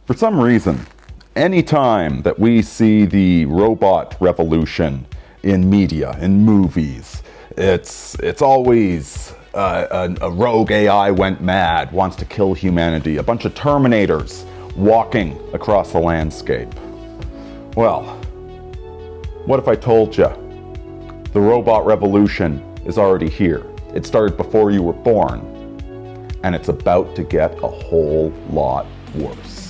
For some reason, anytime that we see the robot revolution in media, in movies, it's always a rogue AI went mad, wants to kill humanity, a bunch of Terminators walking across the landscape. Well, what if I told you the robot revolution is already here? It started before you were born, and it's about to get a whole lot worse.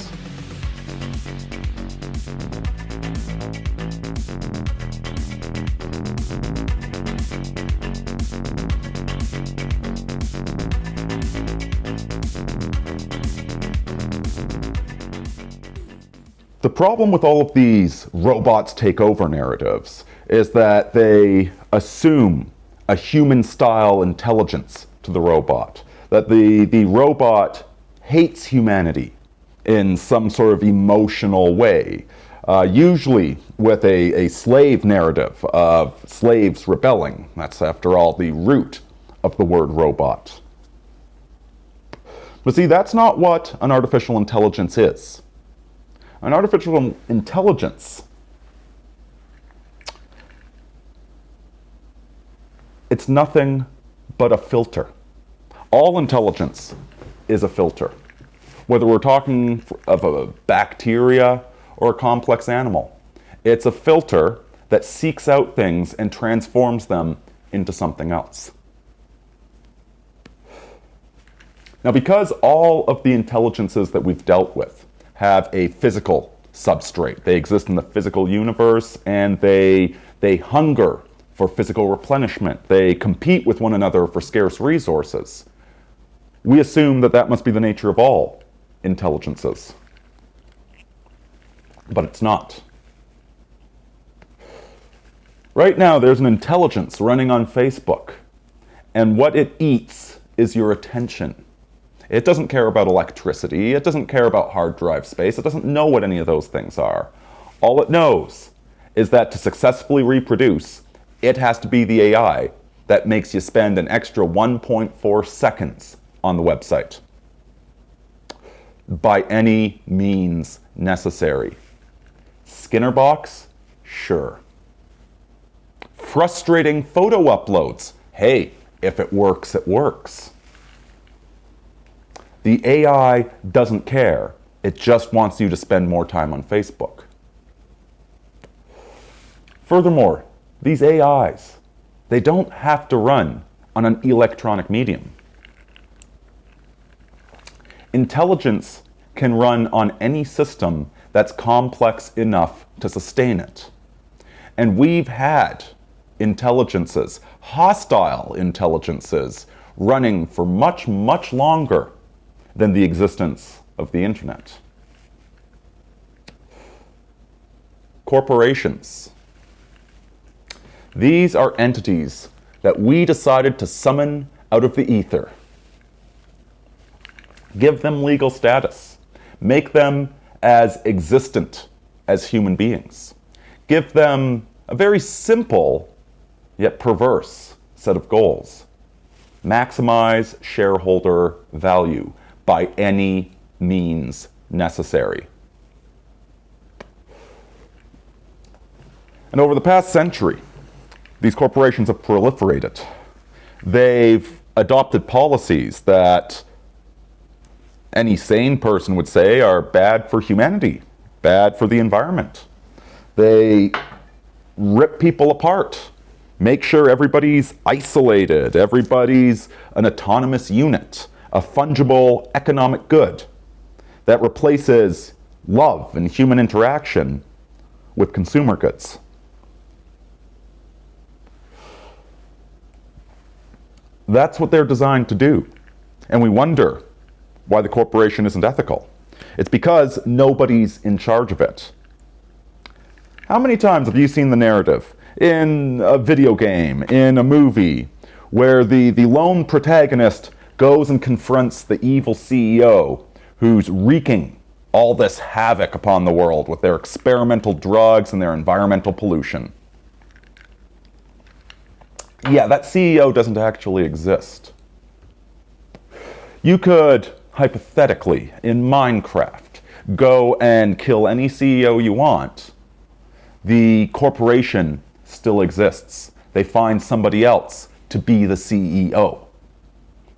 The problem with all of these robots take over narratives is that they assume a human-style intelligence to the robot, that the robot hates humanity in some sort of emotional way, usually with a slave narrative of slaves rebelling. That's, after all, the root of the word robot. But see, that's not what an artificial intelligence is. An artificial intelligence, it's nothing but a filter. All intelligence is a filter. Whether we're talking of a bacteria or a complex animal, it's a filter that seeks out things and transforms them into something else. Now, because all of the intelligences that we've dealt with have a physical substrate, they exist in the physical universe, and they hunger for physical replenishment. They compete with one another for scarce resources. We assume that that must be the nature of all intelligences. But it's not. Right now, there's an intelligence running on Facebook, and what it eats is your attention. It doesn't care about electricity, it doesn't care about hard drive space, it doesn't know what any of those things are. All it knows is that to successfully reproduce, it has to be the AI that makes you spend an extra 1.4 seconds on the website. By any means necessary. Skinner box? Sure. Frustrating photo uploads? Hey, if it works, it works. The AI doesn't care. It just wants you to spend more time on Facebook. Furthermore, these AIs, they don't have to run on an electronic medium. Intelligence can run on any system that's complex enough to sustain it. And we've had intelligences, hostile intelligences, running for much, much longer than the existence of the internet. Corporations. These are entities that we decided to summon out of the ether. Give them legal status. Make them as existent as human beings. Give them a very simple yet perverse set of goals. Maximize shareholder value by any means necessary. And over the past century, these corporations have proliferated. They've adopted policies that any sane person would say are bad for humanity, bad for the environment. They rip people apart, make sure everybody's isolated, everybody's an autonomous unit, a fungible economic good that replaces love and human interaction with consumer goods. That's what they're designed to do. And we wonder why the corporation isn't ethical. It's because nobody's in charge of it. How many times have you seen the narrative in a video game, in a movie, where the lone protagonist goes and confronts the evil CEO who's wreaking all this havoc upon the world with their experimental drugs and their environmental pollution? Yeah, that CEO doesn't actually exist. You could, hypothetically, in Minecraft, go and kill any CEO you want, the corporation still exists. They find somebody else to be the CEO.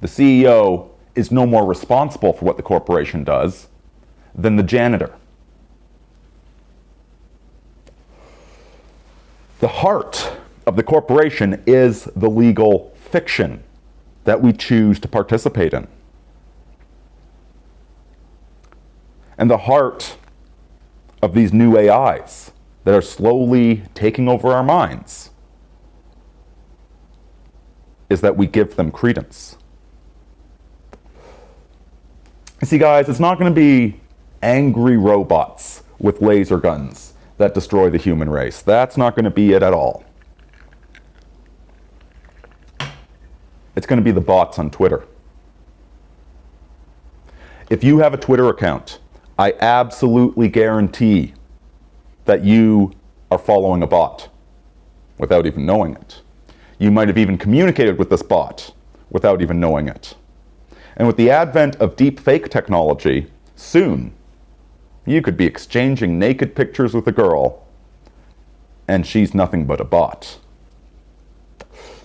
The CEO is no more responsible for what the corporation does than the janitor. The heart of the corporation is the legal fiction that we choose to participate in. And the heart of these new AIs that are slowly taking over our minds is that we give them credence. You see, guys, it's not going to be angry robots with laser guns that destroy the human race. That's not going to be it at all. It's going to be the bots on Twitter. If you have a Twitter account, I absolutely guarantee that you are following a bot without even knowing it. You might have even communicated with this bot without even knowing it. And with the advent of deep fake technology, soon you could be exchanging naked pictures with a girl and she's nothing but a bot.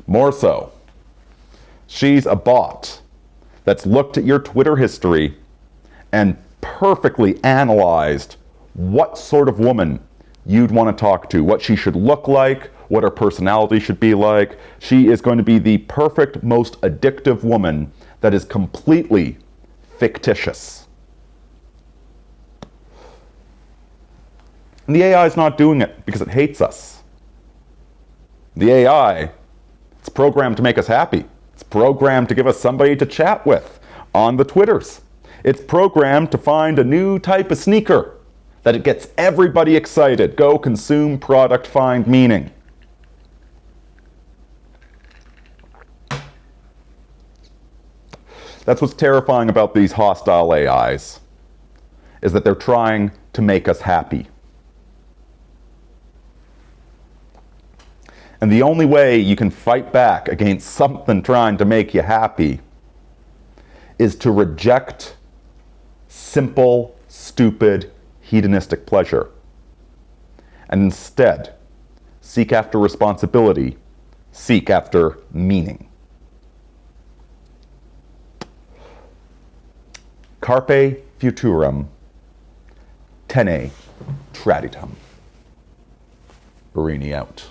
More so, she's a bot that's looked at your Twitter history and perfectly analyzed what sort of woman you'd want to talk to, what she should look like, what her personality should be like. She is going to be the perfect, most addictive woman that is completely fictitious. And the AI is not doing it because it hates us. The AI, it's programmed to make us happy. It's programmed to give us somebody to chat with on the Twitters. It's programmed to find a new type of sneaker that it gets everybody excited. Go consume product, find meaning. That's what's terrifying about these hostile AIs, is that they're trying to make us happy. And the only way you can fight back against something trying to make you happy is to reject simple, stupid, hedonistic pleasure, and instead seek after responsibility, seek after meaning. Carpe futurum, tene traditum. Aurini out.